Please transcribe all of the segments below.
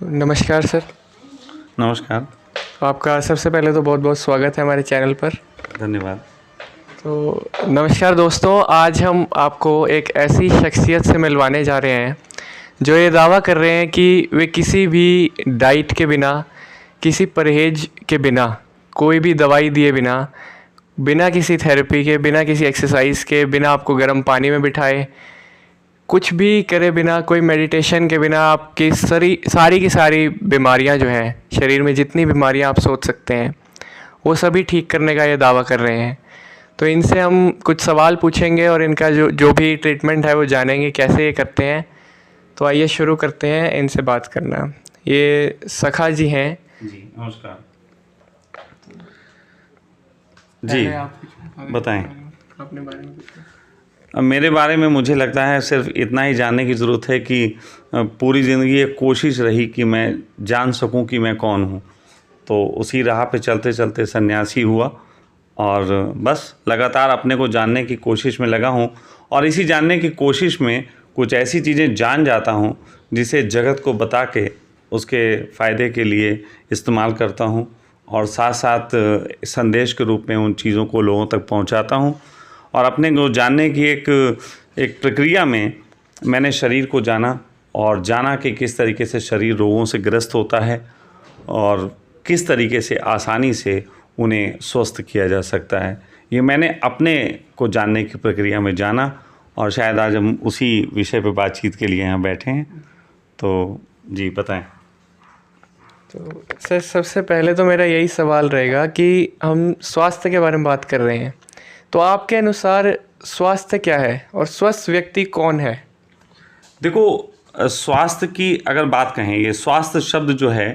तो नमस्कार सर। नमस्कार। तो आपका सबसे पहले तो बहुत बहुत स्वागत है हमारे चैनल पर। धन्यवाद। तो नमस्कार दोस्तों, आज हम आपको एक ऐसी शख्सियत से मिलवाने जा रहे हैं जो ये दावा कर रहे हैं कि वे किसी भी डाइट के बिना, किसी परहेज के बिना, कोई भी दवाई दिए बिना, बिना किसी थेरेपी के, बिना किसी एक्सरसाइज के, बिना आपको गर्म पानी में बिठाए, कुछ भी करे बिना, कोई मेडिटेशन के बिना आपकी सारी की सारी बीमारियां जो हैं शरीर में, जितनी बीमारियां आप सोच सकते हैं, वो सभी ठीक करने का ये दावा कर रहे हैं। तो इनसे हम कुछ सवाल पूछेंगे और इनका जो जो भी ट्रीटमेंट है वो जानेंगे कैसे ये करते हैं। तो आइए शुरू करते हैं इनसे बात करना। ये सखा जी हैं। जी नमस्कार। जी बताएं। अपने बारे में। अब मेरे बारे में मुझे लगता है सिर्फ इतना ही जानने की ज़रूरत है कि पूरी ज़िंदगी एक कोशिश रही कि मैं जान सकूं कि मैं कौन हूं। तो उसी राह पे चलते चलते सन्यासी हुआ और बस लगातार अपने को जानने की कोशिश में लगा हूं। और इसी जानने की कोशिश में कुछ ऐसी चीज़ें जान जाता हूं जिसे जगत को बता के उसके फ़ायदे के लिए इस्तेमाल करता हूं और साथ साथ संदेश के रूप में उन चीज़ों को लोगों तक पहुंचाता हूं। और अपने को जानने की एक प्रक्रिया में मैंने शरीर को जाना और जाना कि किस तरीके से शरीर रोगों से ग्रस्त होता है और किस तरीके से आसानी से उन्हें स्वस्थ किया जा सकता है। ये मैंने अपने को जानने की प्रक्रिया में जाना और शायद आज हम उसी विषय पर बातचीत के लिए यहाँ बैठे हैं। तो जी बताएं। तो सर, सबसे पहले तो मेरा यही सवाल रहेगा कि हम स्वास्थ्य के बारे में बात कर रहे हैं, तो आपके अनुसार स्वास्थ्य क्या है और स्वस्थ व्यक्ति कौन है? देखो, स्वास्थ्य की अगर बात कहें, ये स्वास्थ्य शब्द जो है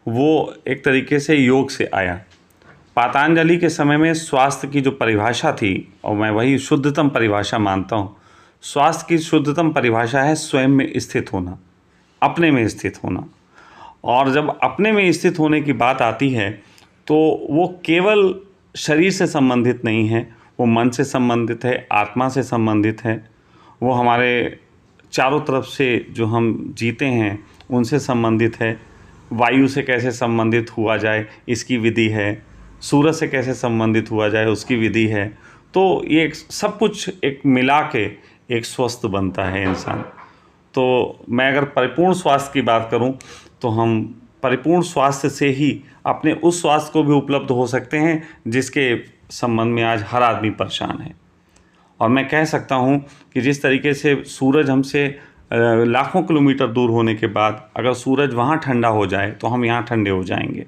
वो एक तरीके से योग से आया। पातंजलि के समय में स्वास्थ्य की जो परिभाषा थी, और मैं वही शुद्धतम परिभाषा मानता हूँ, स्वास्थ्य की शुद्धतम परिभाषा है स्वयं में स्थित होना, अपने में स्थित होना। और जब अपने में स्थित होने की बात आती है तो वो केवल शरीर से संबंधित नहीं है, वो मन से संबंधित है, आत्मा से संबंधित है, वो हमारे चारों तरफ से जो हम जीते हैं उनसे संबंधित है। वायु से कैसे संबंधित हुआ जाए इसकी विधि है, सूरज से कैसे संबंधित हुआ जाए उसकी विधि है। तो ये सब कुछ एक मिला के एक स्वस्थ बनता है इंसान। तो मैं अगर परिपूर्ण स्वास्थ्य की बात करूं तो हम परिपूर्ण स्वास्थ्य से ही अपने उस स्वास्थ्य को भी उपलब्ध हो सकते हैं जिसके संबंध में आज हर आदमी परेशान है। और मैं कह सकता हूं कि जिस तरीके से सूरज हमसे लाखों किलोमीटर दूर होने के बाद अगर सूरज वहां ठंडा हो जाए तो हम यहाँ ठंडे हो जाएंगे,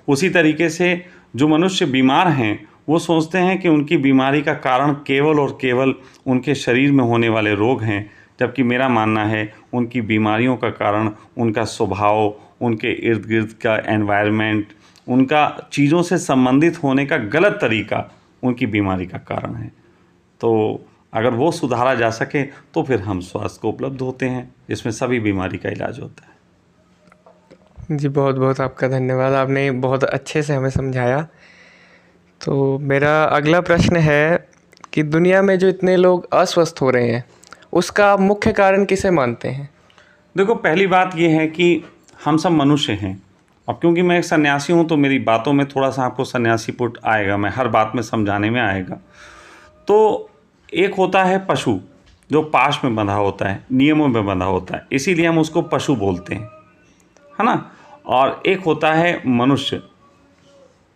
उसी तरीके से जो मनुष्य बीमार हैं वो सोचते हैं कि उनकी बीमारी का कारण केवल और केवल उनके शरीर में होने वाले रोग हैं, जबकि मेरा मानना है उनकी बीमारियों का कारण उनका स्वभाव, उनके इर्द गिर्द का एनवायरनमेंट, उनका चीज़ों से संबंधित होने का गलत तरीका उनकी बीमारी का कारण है। तो अगर वो सुधारा जा सके तो फिर हम स्वास्थ्य को उपलब्ध होते हैं जिसमें सभी बीमारी का इलाज होता है। जी बहुत बहुत आपका धन्यवाद, आपने बहुत अच्छे से हमें समझाया। तो मेरा अगला प्रश्न है कि दुनिया में जो इतने लोग अस्वस्थ हो रहे हैं उसका मुख्य कारण किसे मानते हैं? देखो, पहली बात ये है कि हम सब मनुष्य हैं। अब क्योंकि मैं एक सन्यासी हूँ तो मेरी बातों में थोड़ा सा आपको सन्यासी पुट आएगा, मैं हर बात में समझाने में आएगा। तो एक होता है पशु जो पाश में बंधा होता है, नियमों में बंधा होता है, इसीलिए हम उसको पशु बोलते हैं, है ना। और एक होता है मनुष्य।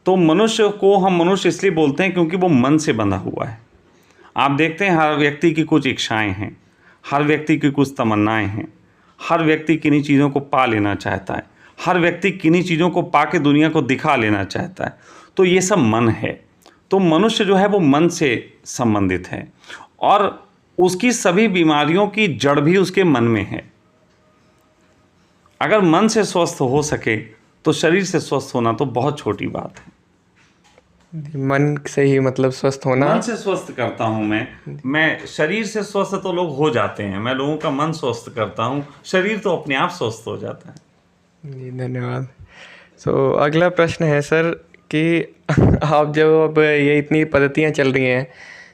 तो मनुष्य को हम मनुष्य इसलिए बोलते हैं क्योंकि वो मन से बंधा हुआ है। आप देखते हैं हर व्यक्ति की कुछ इच्छाएं हैं, हर व्यक्ति की कुछ तमन्नाएं हैं, हर व्यक्ति किन्हीं चीज़ों को पा लेना चाहता है, हर व्यक्ति किन्हीं चीज़ों को पा के दुनिया को दिखा लेना चाहता है। तो ये सब मन है। तो मनुष्य जो है वो मन से संबंधित है और उसकी सभी बीमारियों की जड़ भी उसके मन में है। अगर मन से स्वस्थ हो सके तो शरीर से स्वस्थ होना तो बहुत छोटी बात है। मन से ही मतलब स्वस्थ होना। मन से स्वस्थ करता हूँ मैं शरीर से स्वस्थ तो लोग हो जाते हैं, मैं लोगों का मन स्वस्थ करता हूँ, शरीर तो अपने आप स्वस्थ हो जाता है। जी धन्यवाद। तो अगला प्रश्न है सर कि आप जब अब ये इतनी पद्धतियाँ चल रही हैं,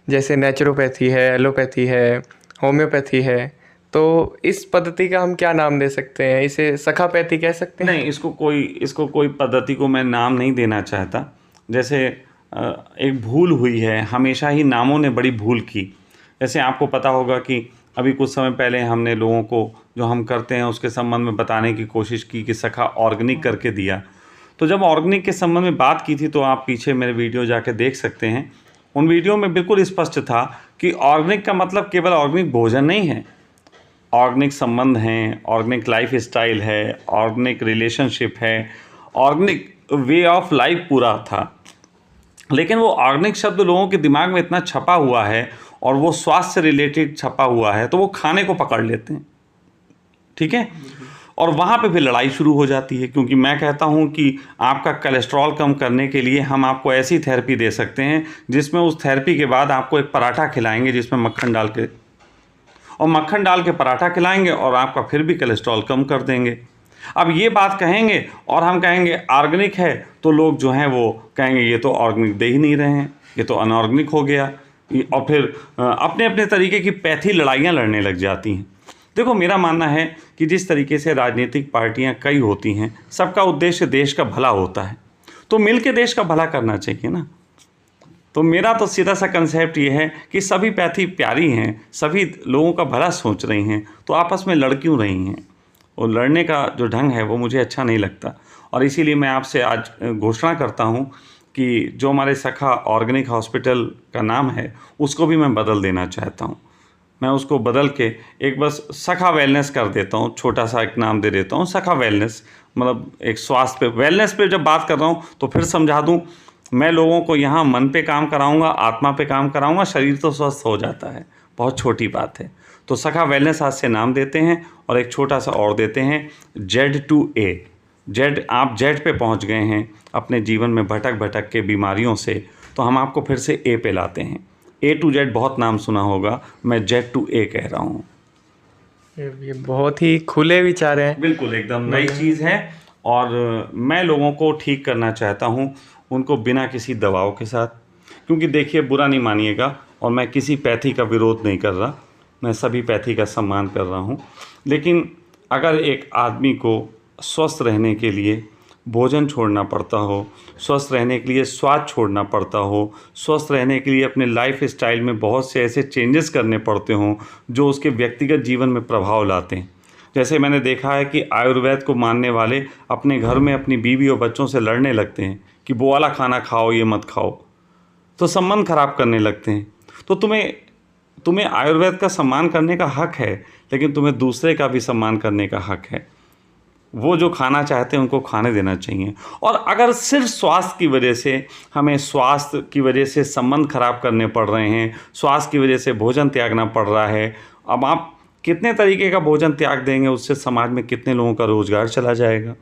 जैसे नेचुरोपैथी है, एलोपैथी है, होम्योपैथी है, तो इस पद्धति का हम क्या नाम दे सकते हैं? इसे सखापैथी कह सकते हैं? नहीं, इसको कोई पद्धति को मैं नाम नहीं देना चाहता। जैसे एक भूल हुई है, हमेशा ही नामों ने बड़ी भूल की। जैसे आपको पता होगा कि अभी कुछ समय पहले हमने लोगों को जो हम करते हैं उसके संबंध में बताने की कोशिश की कि सखा ऑर्गेनिक करके दिया। तो जब ऑर्गेनिक के संबंध में बात की थी तो आप पीछे मेरे वीडियो जाके देख सकते हैं। उन वीडियो में बिल्कुल स्पष्ट था कि ऑर्गेनिक का मतलब केवल ऑर्गेनिक भोजन नहीं है, ऑर्गेनिक संबंध हैं, ऑर्गेनिक लाइफ स्टाइल है, ऑर्गेनिक रिलेशनशिप है, ऑर्गेनिक वे ऑफ लाइफ पूरा था। लेकिन वो ऑर्गेनिक शब्द लोगों के दिमाग में इतना छपा हुआ है और वो स्वास्थ्य से रिलेटेड छपा हुआ है तो वो खाने को पकड़ लेते हैं, ठीक है। और वहाँ पे फिर लड़ाई शुरू हो जाती है, क्योंकि मैं कहता हूँ कि आपका कोलेस्ट्रॉल कम करने के लिए हम आपको ऐसी थेरेपी दे सकते हैं जिसमें उस थेरेपी के बाद आपको एक पराठा खिलाएंगे जिसमें मक्खन डाल के, और मक्खन डाल के पराठा खिलाएंगे और आपका फिर भी कोलेस्ट्रॉल कम कर देंगे। अब ये बात कहेंगे और हम कहेंगे ऑर्गेनिक है तो लोग जो हैं वो कहेंगे ये तो ऑर्गेनिक दे ही नहीं रहे हैं, ये तो अनऑर्गेनिक हो गया, और फिर अपने अपने तरीके की पैथी लड़ाइयाँ लड़ने लग जाती हैं। देखो, मेरा मानना है कि जिस तरीके से राजनीतिक पार्टियां कई होती हैं, सबका उद्देश्य देश का भला होता है, तो मिल के देश का भला करना चाहिए ना। तो मेरा तो सीधा सा कंसेप्ट ये है कि सभी पैथी प्यारी हैं, सभी लोगों का भला सोच रही हैं, तो आपस में लड़ क्यों रही हैं? और लड़ने का जो ढंग है वो मुझे अच्छा नहीं लगता। और इसीलिए मैं आपसे आज घोषणा करता हूँ कि जो हमारे सखा ऑर्गेनिक हॉस्पिटल का नाम है उसको भी मैं बदल देना चाहता हूँ। मैं उसको बदल के एक बस सखा वेलनेस कर देता हूँ, छोटा सा एक नाम दे देता हूँ, सखा वेलनेस। मतलब एक स्वास्थ्य पे, वेलनेस पे जब बात कर रहा हूँ तो फिर समझा दूँ, मैं लोगों को यहाँ मन पे काम कराऊँगा, आत्मा पे काम कराऊँगा, शरीर तो स्वस्थ हो जाता है, बहुत छोटी बात है। तो सखा वेलनेस आज से नाम देते हैं और एक छोटा सा और देते हैं, Z2A। जेड, आप जेड पे पहुँच गए हैं अपने जीवन में भटक भटक के बीमारियों से, तो हम आपको फिर से A पे लाते हैं। A to Z बहुत नाम सुना होगा, मैं Z2A कह रहा हूँ। ये बहुत ही खुले विचार हैं। बिल्कुल एकदम नई चीज़ है और मैं लोगों को ठीक करना चाहता हूँ, उनको बिना किसी दबाव के साथ। क्योंकि देखिए, बुरा नहीं मानिएगा, और मैं किसी पैथी का विरोध नहीं कर रहा, मैं सभी पैथी का सम्मान कर रहा हूँ। लेकिन अगर एक आदमी को स्वस्थ रहने के लिए भोजन छोड़ना पड़ता हो, स्वस्थ रहने के लिए स्वाद छोड़ना पड़ता हो, स्वस्थ रहने के लिए अपने लाइफ स्टाइल में बहुत से ऐसे चेंजेस करने पड़ते हों जो उसके व्यक्तिगत जीवन में प्रभाव लाते हैं। जैसे मैंने देखा है कि आयुर्वेद को मानने वाले अपने घर में अपनी बीवी और बच्चों से लड़ने लगते हैं कि वो वाला खाना खाओ, ये मत खाओ, तो संबंध खराब करने लगते हैं। तो तुम्हें आयुर्वेद का सम्मान करने का हक है, लेकिन तुम्हें दूसरे का भी सम्मान करने का हक है। वो जो खाना चाहते हैं उनको खाने देना चाहिए। और अगर सिर्फ स्वास्थ्य की वजह से, हमें स्वास्थ्य की वजह से संबंध खराब करने पड़ रहे हैं, स्वास्थ्य की वजह से भोजन त्यागना पड़ रहा है, अब आप कितने तरीके का भोजन त्याग देंगे, उससे समाज में कितने लोगों का रोजगार चला जाएगा।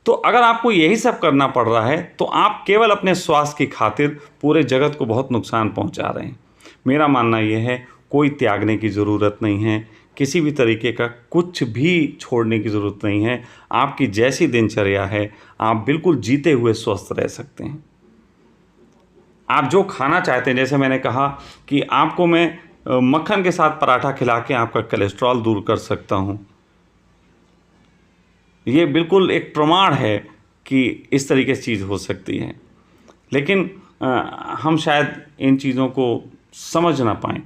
तो अगर आपको यही सब करना पड़ रहा है तो आप केवल अपने स्वास्थ्य की खातिर पूरे जगत को बहुत नुकसान पहुंचा रहे हैं। मेरा मानना यह है, कोई त्यागने की ज़रूरत नहीं है, किसी भी तरीके का कुछ भी छोड़ने की ज़रूरत नहीं है। आपकी जैसी दिनचर्या है, आप बिल्कुल जीते हुए स्वस्थ रह सकते हैं। आप जो खाना चाहते हैं, जैसे मैंने कहा कि आपको मैं मक्खन के साथ पराठा खिला के आपका कोलेस्ट्रॉल दूर कर सकता हूँ, ये बिल्कुल एक प्रमाण है कि इस तरीके से चीज़ हो सकती है। लेकिन हम शायद इन चीज़ों को समझ ना पाएँ,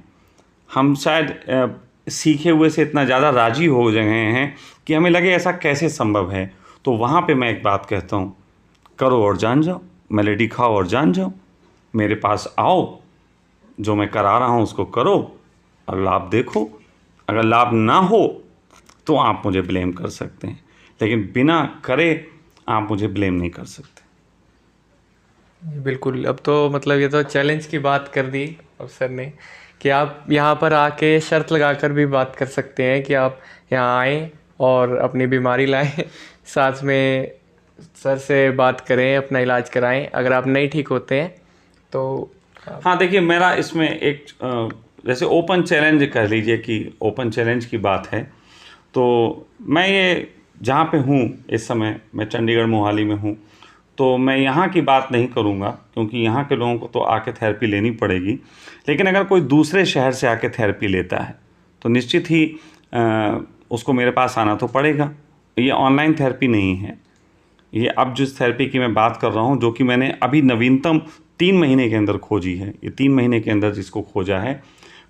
हम शायद सीखे हुए से इतना ज़्यादा राजी हो गए हैं कि हमें लगे ऐसा कैसे संभव है। तो वहाँ पे मैं एक बात कहता हूँ, करो और जान जाओ, मेलेडी खाओ और जान जाओ, मेरे पास आओ, जो मैं करा रहा हूँ उसको करो और लाभ देखो। अगर लाभ ना हो तो आप मुझे ब्लेम कर सकते हैं, लेकिन बिना करे आप मुझे ब्लेम नहीं कर सकते। बिल्कुल, अब तो मतलब ये तो चैलेंज की बात कर दी अफसर ने कि आप यहाँ पर आके शर्त लगाकर भी बात कर सकते हैं कि आप यहाँ आएँ और अपनी बीमारी लाएँ, साथ में सर से बात करें, अपना इलाज कराएं। अगर आप नहीं ठीक होते हैं तो हाँ, देखिए, मेरा इसमें एक जैसे ओपन चैलेंज कह लीजिए कि ओपन चैलेंज की बात है। तो मैं ये जहाँ पे हूँ इस समय, मैं चंडीगढ़ मोहाली में हूँ, तो मैं यहाँ की बात नहीं करूँगा क्योंकि यहाँ के लोगों को तो आके थेरेपी लेनी पड़ेगी। लेकिन अगर कोई दूसरे शहर से आके थेरेपी लेता है तो निश्चित ही उसको मेरे पास आना तो पड़ेगा। ये ऑनलाइन थेरेपी नहीं है। ये अब जिस थेरेपी की मैं बात कर रहा हूँ, जो कि मैंने अभी नवीनतम 3 महीने के अंदर खोजी है, ये 3 महीने के अंदर जिसको खोजा है।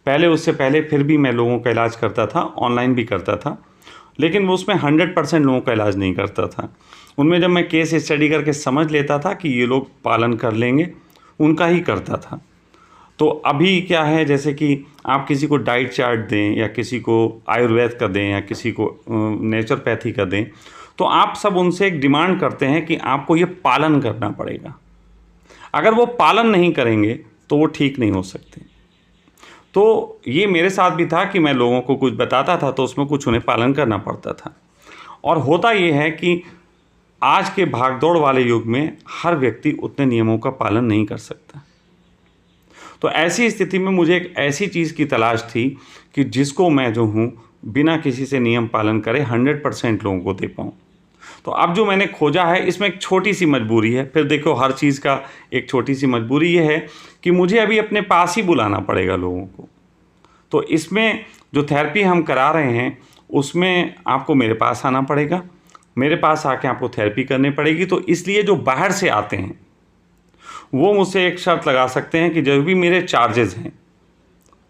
पहले उससे पहले फिर भी मैं लोगों का इलाज करता था, ऑनलाइन भी करता था, लेकिन वो उसमें 100% लोगों का इलाज नहीं करता था। उनमें जब मैं केस स्टडी करके समझ लेता था कि ये लोग पालन कर लेंगे, उनका ही करता था। तो अभी क्या है, जैसे कि आप किसी को डाइट चार्ट दें या किसी को आयुर्वेद का दें या किसी को नेचुरोपैथी का दें, तो आप सब उनसे एक डिमांड करते हैं कि आपको ये पालन करना पड़ेगा। अगर वो पालन नहीं करेंगे तो वो ठीक नहीं हो सकते। तो ये मेरे साथ भी था कि मैं लोगों को कुछ बताता था तो उसमें कुछ उन्हें पालन करना पड़ता था। और होता ये है कि आज के भागदौड़ वाले युग में हर व्यक्ति उतने नियमों का पालन नहीं कर सकता। तो ऐसी स्थिति में मुझे एक ऐसी चीज़ की तलाश थी कि जिसको मैं जो हूँ बिना किसी से नियम पालन करे 100% लोगों को दे पाऊँ। तो अब जो मैंने खोजा है, इसमें एक छोटी सी मजबूरी है। फिर देखो, हर चीज़ का एक छोटी सी मजबूरी ये है कि मुझे अभी अपने पास ही बुलाना पड़ेगा लोगों को। तो इसमें जो थेरेपी हम करा रहे हैं उसमें आपको मेरे पास आना पड़ेगा, मेरे पास आके आपको थेरेपी करनी पड़ेगी। तो इसलिए जो बाहर से आते हैं वो मुझसे एक शर्त लगा सकते हैं कि जो भी मेरे चार्जेस हैं,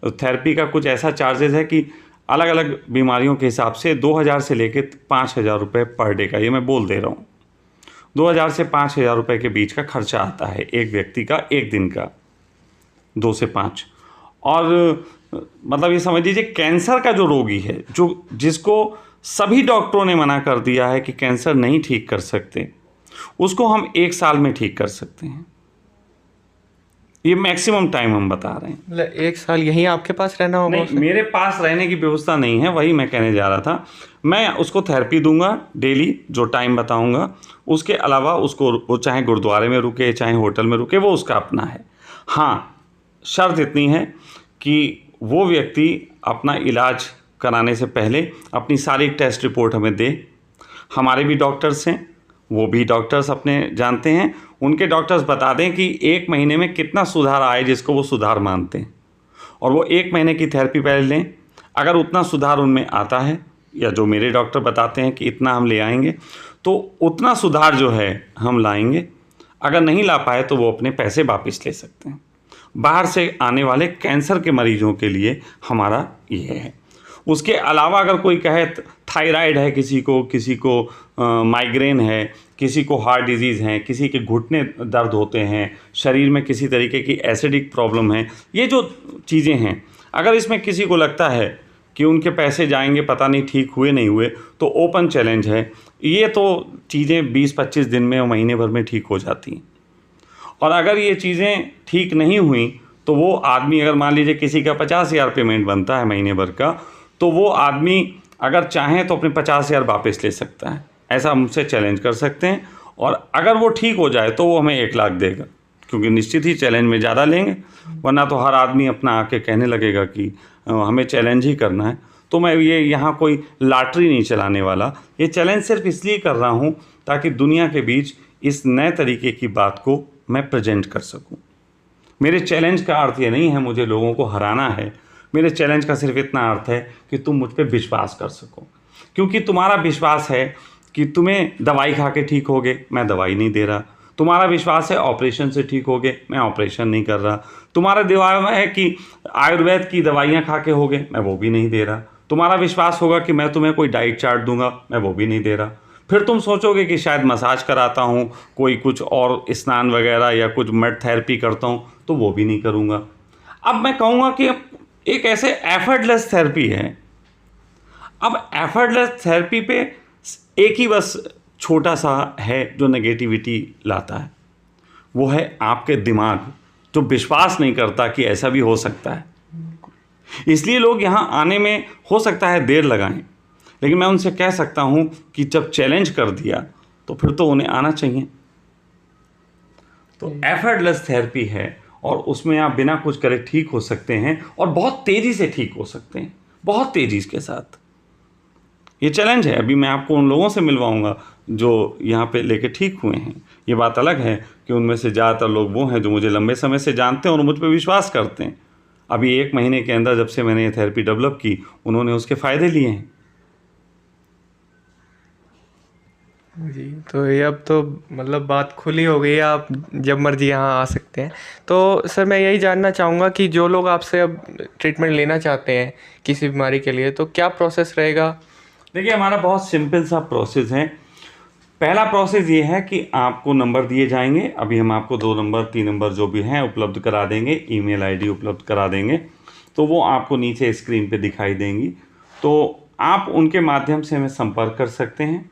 तो थेरेपी का कुछ ऐसा चार्जेस है कि अलग अलग बीमारियों के हिसाब से 2000 से लेके 5000 रुपये पर डे का, ये मैं बोल दे रहा हूँ, 2000 से 5000 रुपये के बीच का खर्चा आता है एक व्यक्ति का, एक दिन का, 2 से 5। और मतलब ये समझ लीजिए, कैंसर का जो रोगी है, जो जिसको सभी डॉक्टरों ने मना कर दिया है कि कैंसर नहीं ठीक कर सकते, उसको हम 1 साल में ठीक कर सकते हैं। ये मैक्सिमम टाइम हम बता रहे हैं। मतलब 1 साल यहीं आपके पास रहना होगा? नहीं, मेरे पास रहने की व्यवस्था नहीं है, वही मैं कहने जा रहा था। मैं उसको थेरेपी दूंगा डेली, जो टाइम बताऊंगा। उसके अलावा उसको, वो चाहे गुरुद्वारे में रुके चाहे होटल में रुके, वो उसका अपना है। हाँ, शर्त इतनी है कि वो व्यक्ति अपना इलाज कराने से पहले अपनी सारी टेस्ट रिपोर्ट हमें दे। हमारे भी डॉक्टर्स हैं, वो भी डॉक्टर्स अपने जानते हैं, उनके डॉक्टर्स बता दें कि 1 महीने में कितना सुधार आए जिसको वो सुधार मानते हैं, और वो 1 महीने की थेरेपी पहले लें। अगर उतना सुधार उनमें आता है, या जो मेरे डॉक्टर बताते हैं कि इतना हम ले आएंगे, तो उतना सुधार जो है हम लाएंगे। अगर नहीं ला पाए तो वो अपने पैसे वापस ले सकते हैं। बाहर से आने वाले कैंसर के मरीजों के लिए हमारा ये है। उसके अलावा अगर कोई कहे थायराइड है किसी को माइग्रेन है, किसी को हार्ट डिजीज़ है, किसी के घुटने दर्द होते हैं, शरीर में किसी तरीके की एसिडिक प्रॉब्लम है, ये जो चीज़ें हैं, अगर इसमें किसी को लगता है कि उनके पैसे जाएंगे, पता नहीं ठीक हुए नहीं हुए, तो ओपन चैलेंज है। ये तो चीज़ें 20-25 दिन में और महीने भर में ठीक हो जाती हैं। और अगर ये चीज़ें ठीक नहीं हुई तो वो आदमी, अगर मान लीजिए किसी का 50,000 पेमेंट बनता है महीने भर का, तो वो आदमी अगर चाहे तो अपने 50,000 वापस ले सकता है। ऐसा हमसे चैलेंज कर सकते हैं। और अगर वो ठीक हो जाए तो वो हमें 1 लाख देगा, क्योंकि निश्चित ही चैलेंज में ज़्यादा लेंगे, वरना तो हर आदमी अपना आके कहने लगेगा कि हमें चैलेंज ही करना है। तो मैं ये यहाँ कोई लॉटरी नहीं चलाने वाला, ये चैलेंज सिर्फ इसलिए कर रहा हूँ ताकि दुनिया के बीच इस नए तरीके की बात को मैं प्रेजेंट कर सकूं। मेरे चैलेंज का अर्थ ये नहीं है मुझे लोगों को हराना है। मेरे चैलेंज का सिर्फ इतना अर्थ है कि तुम मुझ पे विश्वास कर सको, क्योंकि तुम्हारा विश्वास है कि तुम्हें दवाई खा के ठीक होगे, मैं दवाई नहीं दे रहा। तुम्हारा विश्वास है ऑपरेशन से ठीक होगे, मैं ऑपरेशन नहीं कर रहा। तुम्हारा दिमाग में है कि आयुर्वेद की दवाइयाँ खा के होगे, मैं वो भी नहीं दे रहा। तुम्हारा विश्वास होगा कि मैं तुम्हें कोई डाइट चार्ट दूंगा, मैं वो भी नहीं दे रहा। फिर तुम सोचोगे कि शायद मसाज कराता हूँ, कोई कुछ और स्नान वगैरह या कुछ मेड थेरेपी करता हूँ, तो वो भी नहीं करूँगा। अब मैं कहूँगा कि एक ऐसे एफर्टलेस थेरेपी है। अब एफर्टलेस थेरेपी पे एक ही बस छोटा सा है जो नेगेटिविटी लाता है, वो है आपके दिमाग जो विश्वास नहीं करता कि ऐसा भी हो सकता है। इसलिए लोग यहाँ आने में हो सकता है देर लगाएं, लेकिन मैं उनसे कह सकता हूँ कि जब चैलेंज कर दिया तो फिर तो उन्हें आना चाहिए। तो एफर्टलेस थेरेपी है, और उसमें आप बिना कुछ करे ठीक हो सकते हैं, और बहुत तेज़ी से ठीक हो सकते हैं, बहुत तेज़ी के साथ। ये चैलेंज है। अभी मैं आपको उन लोगों से मिलवाऊंगा जो यहाँ पे लेके ठीक हुए हैं। ये बात अलग है कि उनमें से ज़्यादातर लोग वो हैं जो मुझे लंबे समय से जानते हैं और मुझ पर विश्वास करते हैं। अभी 1 महीने के अंदर जब से मैंने ये थेरेपी डेवलप की, उन्होंने उसके फ़ायदे लिए हैं। जी, तो ये अब तो मतलब बात खुली हो गई है, आप जब मर्जी यहाँ आ सकते हैं। तो सर मैं यही जानना चाहूँगा कि जो लोग आपसे अब ट्रीटमेंट लेना चाहते हैं किसी बीमारी के लिए, तो क्या प्रोसेस रहेगा? देखिए, हमारा बहुत सिंपल सा प्रोसेस है। पहला प्रोसेस ये है कि आपको नंबर दिए जाएंगे, अभी हम आपको 2 नंबर 3 नंबर जो भी हैं उपलब्ध करा देंगे, ईमेल आईडी उपलब्ध करा देंगे, तो वो आपको नीचे स्क्रीन पे दिखाई देंगी। तो आप उनके माध्यम से हमें संपर्क कर सकते हैं।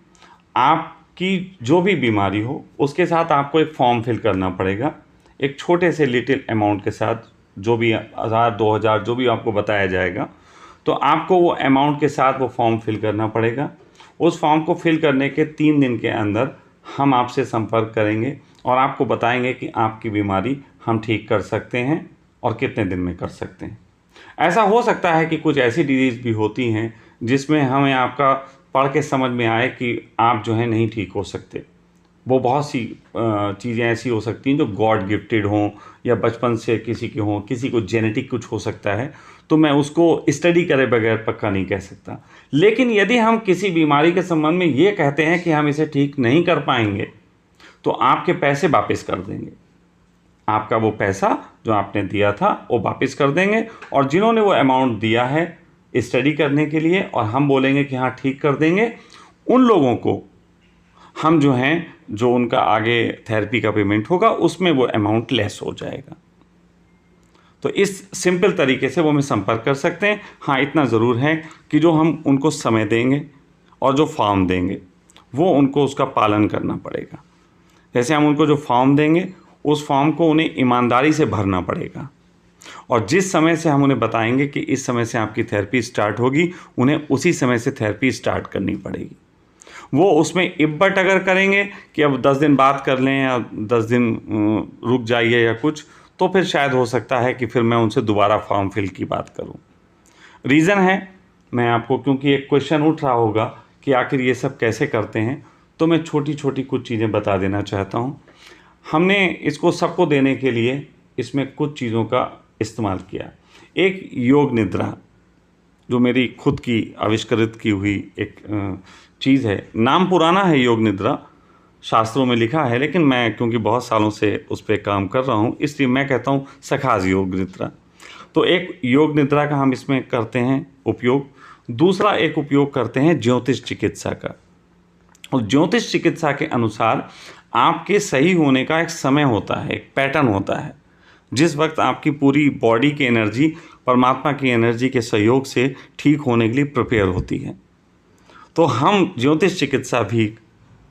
आपकी जो भी बीमारी हो उसके साथ आपको एक फॉर्म फिल करना पड़ेगा, एक छोटे से लिटिल अमाउंट के साथ, जो भी 1000 2000 जो भी आपको बताया जाएगा, तो आपको वो अमाउंट के साथ वो फॉर्म फिल करना पड़ेगा। उस फॉर्म को फिल करने के 3 दिन के अंदर हम आपसे संपर्क करेंगे और आपको बताएंगे कि आपकी बीमारी हम ठीक कर सकते हैं और कितने दिन में कर सकते हैं। ऐसा हो सकता है कि कुछ ऐसी डिजीज़ भी होती हैं जिसमें हमें आपका पढ़ के समझ में आए कि आप जो है नहीं ठीक हो सकते। वो बहुत सी चीज़ें ऐसी हो सकती हैं जो गॉड गिफ्टेड हों या बचपन से किसी के हों, किसी को जेनेटिक कुछ हो सकता है, तो मैं उसको स्टडी करे बगैर पक्का नहीं कह सकता। लेकिन यदि हम किसी बीमारी के संबंध में ये कहते हैं कि हम इसे ठीक नहीं कर पाएंगे, तो आपके पैसे वापस कर देंगे। आपका वो पैसा जो आपने दिया था वो वापस कर देंगे, और जिन्होंने वो अमाउंट दिया है स्टडी करने के लिए और हम बोलेंगे कि हाँ ठीक कर देंगे, उन लोगों को हम जो हैं, जो उनका आगे थेरेपी का पेमेंट होगा उसमें वो अमाउंट लेस हो जाएगा। तो इस सिंपल तरीके से वो हमें संपर्क कर सकते हैं। हाँ, इतना ज़रूर है कि जो हम उनको समय देंगे और जो फॉर्म देंगे वो उनको उसका पालन करना पड़ेगा। जैसे हम उनको जो फॉर्म देंगे उस फॉर्म को उन्हें ईमानदारी से भरना पड़ेगा, और जिस समय से हम उन्हें बताएंगे कि इस समय से आपकी थेरेपी स्टार्ट होगी, उन्हें उसी समय से थेरेपी स्टार्ट करनी पड़ेगी। वो उसमें इब्बट अगर करेंगे कि अब 10 दिन बाद कर लें या 10 दिन रुक जाइए या कुछ, तो फिर शायद हो सकता है कि फिर मैं उनसे दोबारा फॉर्म फिल की बात करूं। रीज़न है, मैं आपको, क्योंकि एक क्वेश्चन उठ रहा होगा कि आखिर ये सब कैसे करते हैं, तो मैं छोटी छोटी कुछ चीज़ें बता देना चाहता हूं। हमने इसको सबको देने के लिए इसमें कुछ चीज़ों का इस्तेमाल किया। एक योग निद्रा, जो मेरी खुद की आविष्कृत की हुई एक चीज़ है। नाम पुराना है योग निद्रा, शास्त्रों में लिखा है, लेकिन मैं क्योंकि बहुत सालों से उस पर काम कर रहा हूँ, इसलिए मैं कहता हूँ सखाज योग निद्रा। तो एक योग निद्रा का हम इसमें करते हैं उपयोग। दूसरा एक उपयोग करते हैं ज्योतिष चिकित्सा का, और ज्योतिष चिकित्सा के अनुसार आपके सही होने का एक समय होता है, एक पैटर्न होता है, जिस वक्त आपकी पूरी बॉडी की एनर्जी परमात्मा की एनर्जी के सहयोग से ठीक होने के लिए प्रिपेयर होती है। तो हम ज्योतिष चिकित्सा भी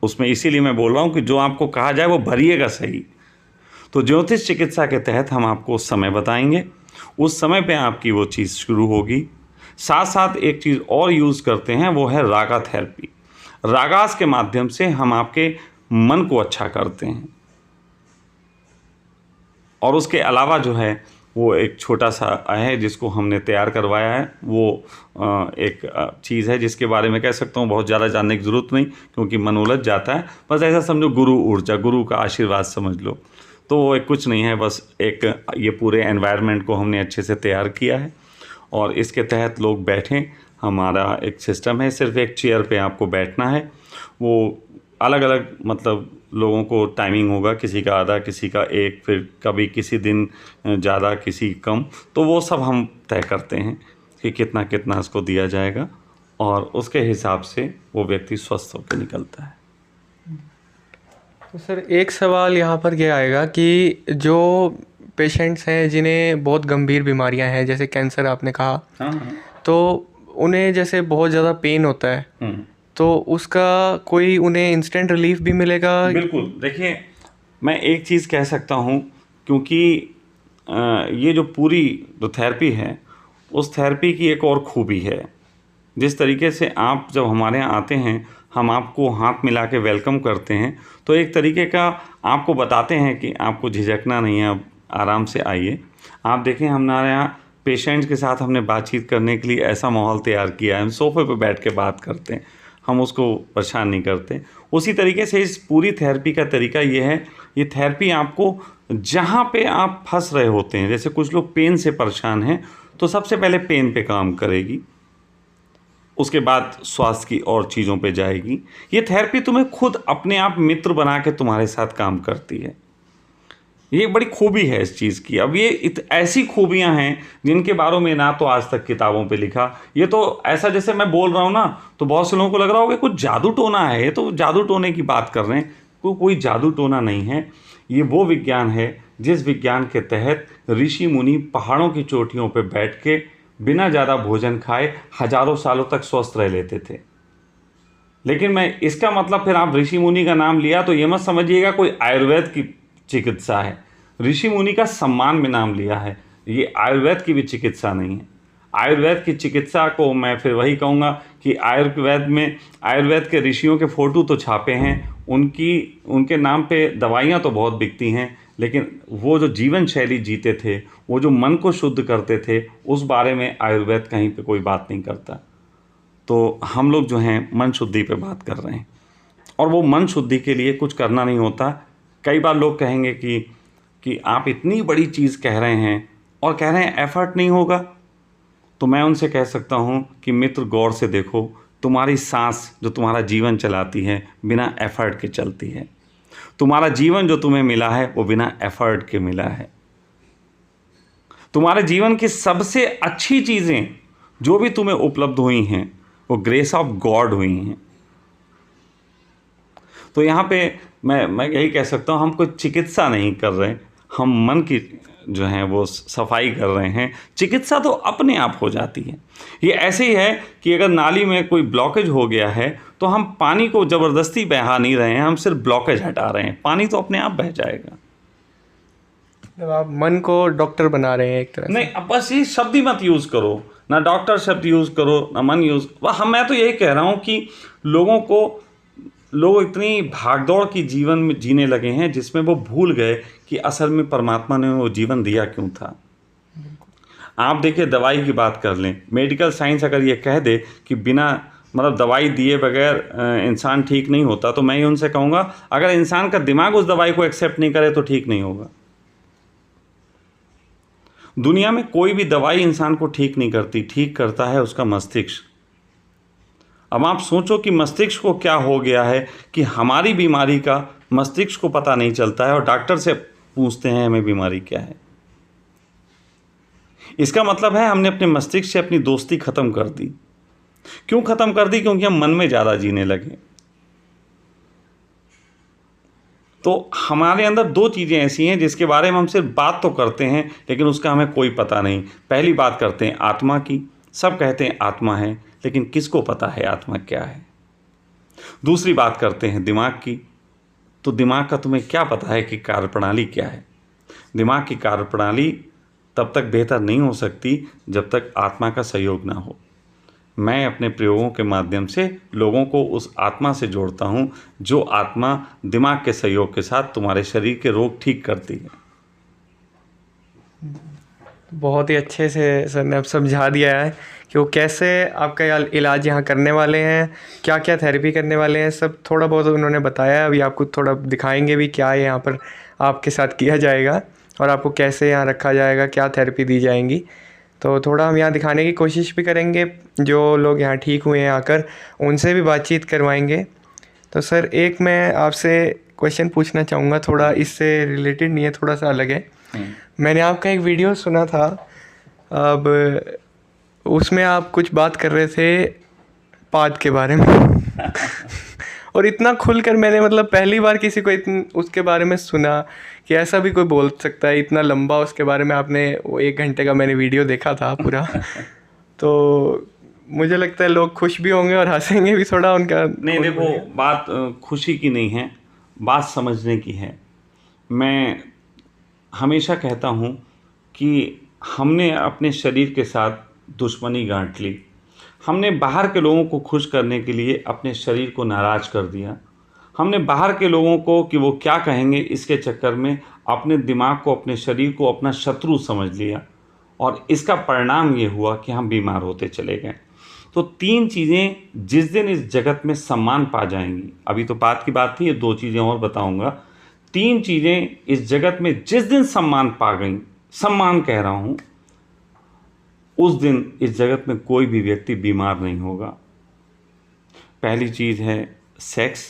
उसमें, इसीलिए मैं बोल रहा हूँ कि जो आपको कहा जाए वो भरिएगा सही। तो ज्योतिष चिकित्सा के तहत हम आपको समय बताएंगे, उस समय पे आपकी वो चीज़ शुरू होगी। साथ साथ एक चीज़ और यूज़ करते हैं, वो है रागा थेरेपी। रागास के माध्यम से हम आपके मन को अच्छा करते हैं, और उसके अलावा जो है वो एक छोटा सा है जिसको हमने तैयार करवाया है। वो एक चीज़ है जिसके बारे में कह सकता हूँ बहुत ज़्यादा जानने की ज़रूरत नहीं, क्योंकि मन उलझ जाता है। बस ऐसा समझो, गुरु ऊर्जा, गुरु का आशीर्वाद समझ लो। तो वो एक कुछ नहीं है, बस एक ये पूरे एनवायरनमेंट को हमने अच्छे से तैयार किया है, और इसके तहत लोग बैठें। हमारा एक सिस्टम है, सिर्फ एक चेयर पे आपको बैठना है। वो अलग अलग मतलब लोगों को टाइमिंग होगा, किसी का आधा, किसी का 1, फिर कभी किसी दिन ज़्यादा, किसी कम। तो वो सब हम तय करते हैं कि कितना कितना इसको दिया जाएगा, और उसके हिसाब से वो व्यक्ति स्वस्थ होकर निकलता है। तो सर एक सवाल यहाँ पर ये आएगा कि जो पेशेंट्स हैं जिन्हें बहुत गंभीर बीमारियाँ हैं, जैसे कैंसर आपने कहा, हाँ, तो उन्हें जैसे बहुत ज़्यादा पेन होता है, तो उसका कोई उन्हें इंस्टेंट रिलीफ भी मिलेगा? बिल्कुल। देखिए, मैं एक चीज़ कह सकता हूँ, क्योंकि ये जो पूरी जो थेरेपी है, उस थेरेपी की एक और खूबी है। जिस तरीके से आप जब हमारे यहाँ आते हैं, हम आपको हाथ मिला के वेलकम करते हैं, तो एक तरीके का आपको बताते हैं कि आपको झिझकना नहीं है, आप आराम से आइए। आप देखें, हमारे यहाँ पेशेंट्स के साथ हमने बातचीत करने के लिए ऐसा माहौल तैयार किया है। हम सोफे पे बैठ के बात करते हैं, हम उसको परेशान नहीं करते। उसी तरीके से इस पूरी थेरेपी का तरीका ये है, ये थेरेपी आपको जहाँ पे आप फंस रहे होते हैं, जैसे कुछ लोग पेन से परेशान हैं, तो सबसे पहले पेन पे काम करेगी, उसके बाद स्वास्थ्य की और चीज़ों पे जाएगी। ये थेरेपी तुम्हें खुद अपने आप मित्र बना के तुम्हारे साथ काम करती है। ये बड़ी खूबी है इस चीज़ की। अब ये ऐसी खूबियां हैं जिनके बारे में ना तो आज तक किताबों पे लिखा। ये तो ऐसा जैसे मैं बोल रहा हूँ ना, तो बहुत से लोगों को लग रहा होगा कुछ जादू टोना है, ये तो जादू टोने की बात कर रहे हैं। कोई जादू टोना नहीं है। ये वो विज्ञान है जिस विज्ञान के तहत ऋषि मुनि पहाड़ों की चोटियों पर बैठ के बिना ज़्यादा भोजन खाए हजारों सालों तक स्वस्थ रह लेते थे। लेकिन मैं इसका मतलब फिर आप ऋषि मुनि का नाम लिया तो ये मत समझिएगा कोई आयुर्वेद की चिकित्सा है। ऋषि मुनि का सम्मान में नाम लिया है, ये आयुर्वेद की भी चिकित्सा नहीं है। आयुर्वेद की चिकित्सा को मैं फिर वही कहूँगा कि आयुर्वेद के ऋषियों के फ़ोटो तो छापे हैं, उनके नाम पे दवाइयाँ तो बहुत बिकती हैं, लेकिन वो जो जीवन शैली जीते थे, वो जो मन को शुद्ध करते थे, उस बारे में आयुर्वेद कहीं पे कोई बात नहीं करता। तो हम लोग जो हैं मन शुद्धि पे बात कर रहे हैं, और वो मन शुद्धि के लिए कुछ करना नहीं होता। कई बार लोग कहेंगे कि आप इतनी बड़ी चीज़ कह रहे हैं और कह रहे हैं एफर्ट नहीं होगा, तो मैं उनसे कह सकता हूँ कि मित्र गौर से देखो, तुम्हारी सांस जो तुम्हारा जीवन चलाती है बिना एफर्ट के चलती है। तुम्हारा जीवन जो तुम्हें मिला है वो बिना एफर्ट के मिला है। तुम्हारे जीवन की सबसे अच्छी चीज़ें जो भी तुम्हें उपलब्ध हुई हैं वो ग्रेस ऑफ गॉड हुई हैं। तो यहाँ पे मैं यही कह सकता हूँ, हम कोई चिकित्सा नहीं कर रहे, हम मन की जो है वो सफाई कर रहे हैं। चिकित्सा तो अपने आप हो जाती है। ये ऐसे ही है कि अगर नाली में कोई ब्लॉकेज हो गया है तो हम पानी को ज़बरदस्ती बहा नहीं रहे हैं, हम सिर्फ ब्लॉकेज हटा रहे हैं, पानी तो अपने आप बह जाएगा। तो आप मन को डॉक्टर बना रहे हैं एक तरह से। नहीं, अब बस ये शब्द ही मत यूज़ करो, ना डॉक्टर शब्द यूज़ करो, ना मन यूज़। मैं तो यही कह रहा हूँ कि लोग इतनी भागदौड़ की जीवन में जीने लगे हैं जिसमें वो भूल गए कि असल में परमात्मा ने वो जीवन दिया क्यों था। आप देखिए, दवाई की बात कर लें, मेडिकल साइंस अगर ये कह दे कि बिना दवाई दिए बगैर इंसान ठीक नहीं होता, तो मैं ही उनसे कहूँगा अगर इंसान का दिमाग उस दवाई को एक्सेप्ट नहीं करे तो ठीक नहीं होगा। दुनिया में कोई भी दवाई इंसान को ठीक नहीं करती, ठीक करता है उसका मस्तिष्क। अब आप सोचो कि मस्तिष्क को क्या हो गया है कि हमारी बीमारी का मस्तिष्क को पता नहीं चलता है और डॉक्टर से पूछते हैं हमें बीमारी क्या है। इसका मतलब है हमने अपने मस्तिष्क से अपनी दोस्ती खत्म कर दी। क्यों खत्म कर दी? क्योंकि हम मन में ज़्यादा जीने लगे। तो हमारे अंदर दो चीज़ें ऐसी हैं जिसके बारे में हम सिर्फ बात तो करते हैं लेकिन उसका हमें कोई पता नहीं। पहली बात करते हैं आत्मा की, सब कहते हैं आत्मा है, लेकिन किसको पता है आत्मा क्या है। दूसरी बात करते हैं दिमाग की, तो दिमाग का तुम्हें क्या पता है कि कार्यप्रणाली क्या है। दिमाग की कार्यप्रणाली तब तक बेहतर नहीं हो सकती जब तक आत्मा का सहयोग ना हो। मैं अपने प्रयोगों के माध्यम से लोगों को उस आत्मा से जोड़ता हूँ जो आत्मा दिमाग के सहयोग के साथ तुम्हारे शरीर के रोग ठीक करती है। बहुत ही अच्छे से सर ने अब समझा दिया है कि वो कैसे आपका इलाज यहाँ करने वाले हैं, क्या क्या थेरेपी करने वाले हैं, सब थोड़ा बहुत उन्होंने बताया। अभी आपको थोड़ा दिखाएंगे भी क्या यहाँ पर आपके साथ किया जाएगा और आपको कैसे यहाँ रखा जाएगा, क्या थेरेपी दी जाएंगी। तो थोड़ा हम यहाँ दिखाने की कोशिश भी करेंगे, जो लोग यहाँ ठीक हुए हैं आकर उनसे भी बातचीत करवाएंगे। तो सर एक मैं आपसे क्वेश्चन पूछना चाहूँगा, थोड़ा इससे रिलेटेड नहीं है, थोड़ा सा अलग है। मैंने आपका एक वीडियो सुना था, अब उसमें आप कुछ बात कर रहे थे पाद के बारे में और इतना खुलकर मैंने पहली बार किसी को उसके बारे में सुना कि ऐसा भी कोई बोल सकता है, इतना लंबा उसके बारे में। आपने वो 1 घंटे का मैंने वीडियो देखा था पूरा तो मुझे लगता है लोग खुश भी होंगे और हंसेंगे भी थोड़ा उनका। नहीं देखो, बात खुशी की नहीं है, बात समझने की है। मैं हमेशा कहता हूँ कि हमने अपने शरीर के साथ दुश्मनी गांठ ली। हमने बाहर के लोगों को खुश करने के लिए अपने शरीर को नाराज़ कर दिया। हमने बाहर के लोगों को कि वो क्या कहेंगे इसके चक्कर में अपने दिमाग को, अपने शरीर को अपना शत्रु समझ लिया और इसका परिणाम ये हुआ कि हम बीमार होते चले गए। तो 3 चीज़ें जिस दिन इस जगत में सम्मान पा जाएंगी, अभी तो बात की बात थी, ये 2 चीज़ें और बताऊंगा। 3 चीज़ें इस जगत में जिस दिन सम्मान पा गई, सम्मान कह रहा हूँ, उस दिन इस जगत में कोई भी व्यक्ति बीमार नहीं होगा। पहली चीज़ है सेक्स।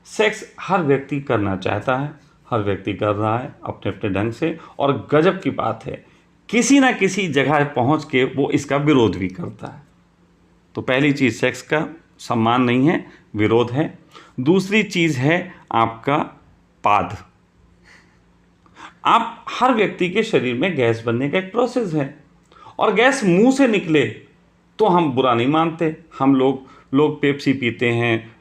सेक्स हर व्यक्ति करना चाहता है, हर व्यक्ति कर रहा है अपने अपने ढंग से, और गजब की बात है किसी ना किसी जगह पहुंच के वो इसका विरोध भी करता है। तो पहली चीज़ सेक्स का सम्मान नहीं है, विरोध है। दूसरी चीज़ है आपका पाद। आप हर व्यक्ति के शरीर में गैस बनने का एक प्रोसेस है, और गैस मुंह से निकले तो हम बुरा नहीं मानते। हम लोग पेप्सी पीते हैं,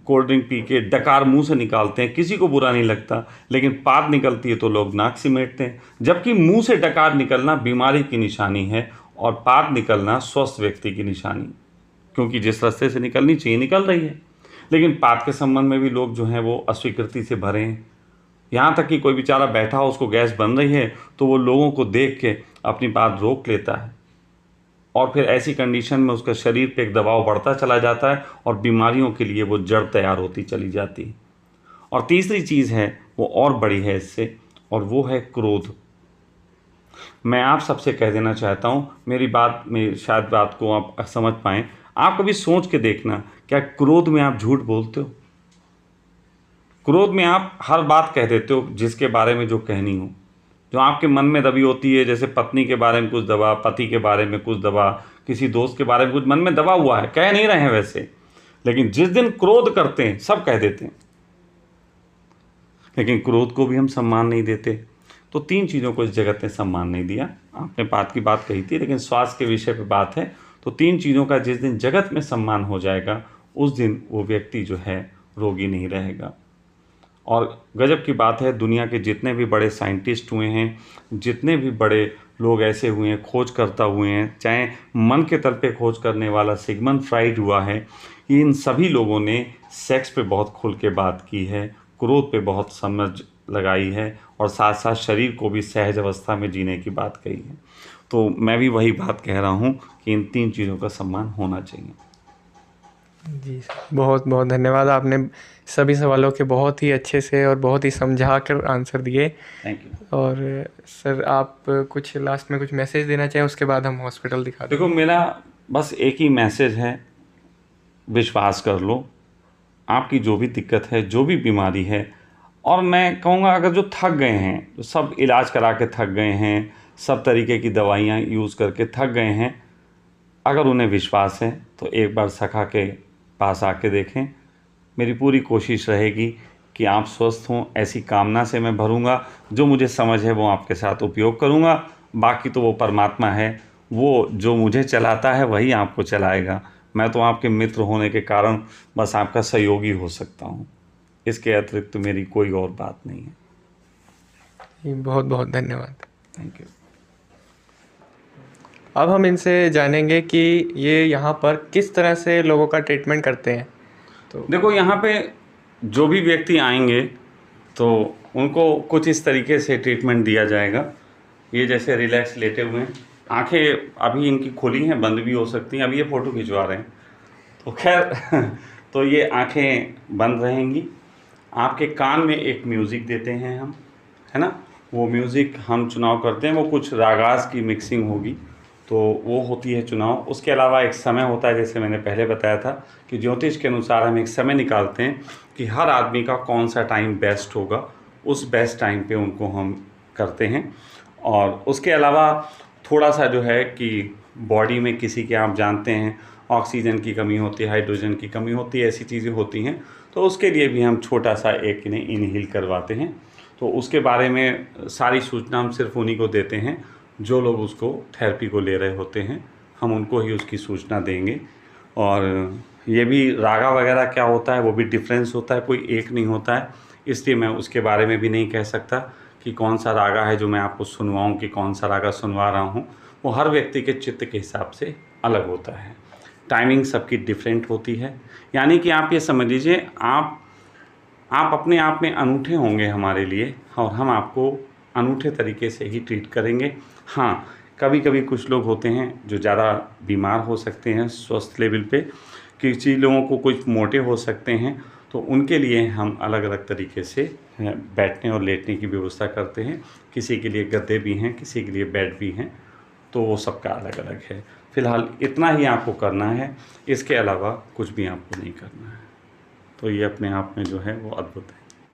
कोल्ड ड्रिंक पी के डकार मुंह से निकालते हैं, किसी को बुरा नहीं लगता। लेकिन पाद निकलती है तो लोग नाक सिमेटते हैं। जबकि मुंह से डकार निकलना बीमारी की निशानी है, और पाद निकलना स्वस्थ व्यक्ति की निशानी, क्योंकि जिस रास्ते से निकलनी चाहिए निकल रही है। लेकिन पाद के संबंध में भी लोग जो हैं वो अस्वीकृति से भरे हैं। यहाँ तक कि कोई बेचारा बैठा हो, उसको गैस बन रही है, तो वो लोगों को देख के अपनी बात रोक लेता है, और फिर ऐसी कंडीशन में उसका शरीर पे एक दबाव बढ़ता चला जाता है, और बीमारियों के लिए वो जड़ तैयार होती चली जाती है। और तीसरी चीज़ है वो और बड़ी है इससे, और वो है क्रोध। मैं आप सबसे कह देना चाहता हूँ, मेरी शायद बात को आप समझ पाएँ। आप कभी सोच के देखना, क्या क्रोध में आप झूठ बोलते हो? क्रोध में आप हर बात कह देते हो जिसके बारे में जो कहनी हो, जो आपके मन में दबी होती है। जैसे पत्नी के बारे में कुछ दबा, पति के बारे में कुछ दबा, किसी दोस्त के बारे में कुछ मन में दबा हुआ है, कह नहीं रहे हैं वैसे, लेकिन जिस दिन क्रोध करते हैं सब कह देते हैं। लेकिन क्रोध को भी हम सम्मान नहीं देते। तो 3 चीज़ों को इस जगत ने सम्मान नहीं दिया। आपने बात की बात कही थी, लेकिन स्वास्थ्य के विषय पर बात है। तो 3 चीज़ों का जिस दिन जगत में सम्मान हो जाएगा, उस दिन वो व्यक्ति जो है रोगी नहीं रहेगा। और गजब की बात है, दुनिया के जितने भी बड़े साइंटिस्ट हुए हैं, जितने भी बड़े लोग ऐसे हुए हैं, खोजकर्ता हुए हैं, चाहे मन के तल पे खोज करने वाला सिगमंड फ्राइड हुआ है, इन सभी लोगों ने सेक्स पे बहुत खुल के बात की है, क्रोध पे बहुत समझ लगाई है, और साथ साथ शरीर को भी सहज अवस्था में जीने की बात कही है। तो मैं भी वही बात कह रहा हूँ कि इन 3 चीज़ों का सम्मान होना चाहिए। जी सर, बहुत बहुत धन्यवाद। आपने सभी सवालों के बहुत ही अच्छे से और बहुत ही समझा कर आंसर दिए। Thank you. और सर, आप कुछ लास्ट में कुछ मैसेज देना चाहें, उसके बाद हम हॉस्पिटल दिखा दें। देखो, मेरा बस एक ही मैसेज है, विश्वास कर लो। आपकी जो भी दिक्कत है, जो भी बीमारी है, और मैं कहूँगा अगर जो थक गए हैं, जो सब इलाज करा के थक गए हैं, सब तरीके की दवाइयाँ यूज़ करके थक गए हैं, अगर उन्हें विश्वास है तो एक बार सखा के पास आके देखें। मेरी पूरी कोशिश रहेगी कि आप स्वस्थ हों, ऐसी कामना से मैं भरूंगा। जो मुझे समझ है वो आपके साथ उपयोग करूंगा। बाकी तो वो परमात्मा है, वो जो मुझे चलाता है वही आपको चलाएगा। मैं तो आपके मित्र होने के कारण बस आपका सहयोगी हो सकता हूँ, इसके अतिरिक्त तो मेरी कोई और बात नहीं है। जी, बहुत बहुत धन्यवाद। Thank you. अब हम इनसे जानेंगे कि ये यहाँ पर किस तरह से लोगों का ट्रीटमेंट करते हैं। तो देखो, यहाँ पे जो भी व्यक्ति आएंगे तो उनको कुछ इस तरीके से ट्रीटमेंट दिया जाएगा। ये जैसे रिलैक्स लेटे हुए हैं, आंखें अभी इनकी खुली हैं, बंद भी हो सकती हैं। अभी ये फ़ोटो खिंचवा रहे हैं, तो खैर तो ये आंखें बंद रहेंगी। आपके कान में एक म्यूज़िक देते हैं हम, है ना, वो म्यूज़िक हम चुनाव करते हैं। वो कुछ रागास की मिक्सिंग होगी, तो वो होती है चुनाव। उसके अलावा एक समय होता है, जैसे मैंने पहले बताया था कि ज्योतिष के अनुसार हम एक समय निकालते हैं कि हर आदमी का कौन सा टाइम बेस्ट होगा, उस बेस्ट टाइम पे उनको हम करते हैं। और उसके अलावा थोड़ा सा जो है कि बॉडी में किसी के, आप जानते हैं, ऑक्सीजन की कमी होती है, हाइड्रोजन की कमी होती है, ऐसी चीज़ें होती हैं, तो उसके लिए भी हम छोटा सा एक इन्हें इनहेल करवाते हैं। तो उसके बारे में सारी सूचना हम सिर्फ उन्हीं को देते हैं जो लोग उसको थेरेपी को ले रहे होते हैं, हम उनको ही उसकी सूचना देंगे। और ये भी रागा वगैरह क्या होता है वो भी डिफरेंस होता है, कोई एक नहीं होता है, इसलिए मैं उसके बारे में भी नहीं कह सकता कि कौन सा रागा है जो मैं आपको सुनवाऊं, कि कौन सा रागा सुनवा रहा हूं। वो हर व्यक्ति के चित्त के हिसाब से अलग होता है, टाइमिंग सबकी डिफरेंट होती है। यानी कि आप ये समझ लीजिए, आप अपने आप में अनूठे होंगे हमारे लिए, और हम आपको अनूठे तरीके से ही ट्रीट करेंगे। हाँ, कभी कभी कुछ लोग होते हैं जो ज़्यादा बीमार हो सकते हैं स्वस्थ लेवल पे, किसी लोगों को कुछ मोटे हो सकते हैं, तो उनके लिए हम अलग अलग तरीके से बैठने और लेटने की व्यवस्था करते हैं। किसी के लिए गद्दे भी हैं, किसी के लिए बेड भी हैं, तो वो सबका अलग अलग है। फ़िलहाल इतना ही आपको करना है, इसके अलावा कुछ भी आपको नहीं करना है। तो ये अपने आप में जो है वो अद्भुत है।